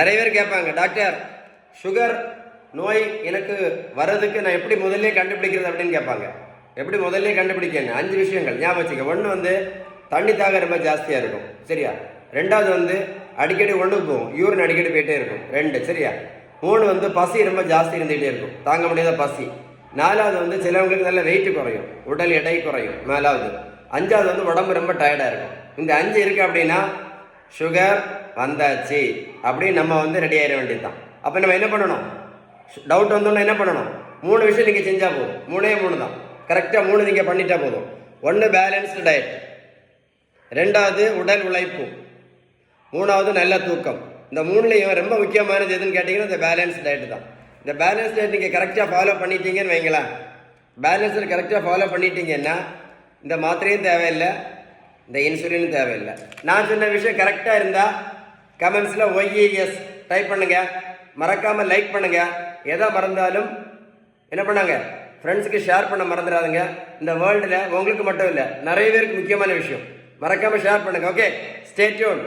நிறைய பேர் கேட்பாங்க, டாக்டர் சுகர் நோய் எனக்கு வர்றதுக்கு நான் எப்படி முதல்ல கண்டுபிடிக்கிறது அப்படின்னு கேட்பாங்க. எப்படி முதல்ல கண்டுபிடிக்கணும்? 5 விஷயங்கள் ஞாபகம் வச்சுக்க. 1 வந்து தண்ணி தாக ரொம்ப ஜாஸ்தியாக இருக்கும், சரியா? 2வது வந்து அடிக்கடி ஒன்றுக்கு போகும், யூரின் அடிக்கடி போயிட்டே இருக்கும், 2, சரியா? 3 வந்து பசி ரொம்ப ஜாஸ்தி இருந்துகிட்டே இருக்கும், தாங்க முடியாத பசி. 4வது வந்து சிலவங்களுக்கு நல்ல வெயிட் குறையும், உடல் எடை குறையும். 4வது. 5வது வந்து உடம்பு ரொம்ப டயர்டாக இருக்கும். இந்த 5 இருக்குது அப்படின்னா சுகர் வந்தாச்சு அப்படின்னு நம்ம வந்து ரெடி ஆகிட வேண்டியது தான். அப்போ நம்ம என்ன பண்ணணும்? டவுட் வந்தோன்னா என்ன பண்ணணும்? 3 விஷயம் நீங்கள் செஞ்சால் போதும். 3 தான், கரெக்டாக 3 நீங்கள் பண்ணிட்டா போதும். 1 பேலன்ஸ்டு டயட், 2வது உடல் உழைப்பு, 3வது நல்ல தூக்கம். இந்த 3லையும் ரொம்ப முக்கியமானது எதுன்னு கேட்டிங்கன்னா இந்த பேலன்ஸ் டயட் தான். இந்த பேலன்ஸ் டயட் நீங்கள் கரெக்டாக ஃபாலோ பண்ணிட்டீங்கன்னு வைங்களேன். பேலன்ஸில் கரெக்டாக ஃபாலோ பண்ணிட்டீங்கன்னா இந்த மாத்திரையும் தேவையில்லை, இந்த இன்சுலினும் தேவையில்லை. நான் சொன்ன விஷயம் கரெக்டாக இருந்தால் கமெண்ட்ஸில் OES டைப் பண்ணுங்கள். மறக்காமல் லைக் பண்ணுங்கள். எதை மறந்தாலும் என்ன பண்ணாங்க, ஃப்ரெண்ட்ஸுக்கு ஷேர் பண்ண மறந்துடாதுங்க. இந்த வேர்ல்டில் உங்களுக்கு மட்டும் இல்லை, நிறைய பேருக்கு முக்கியமான விஷயம். மறக்காமல் ஷேர் பண்ணுங்கள். Okay, stay tune.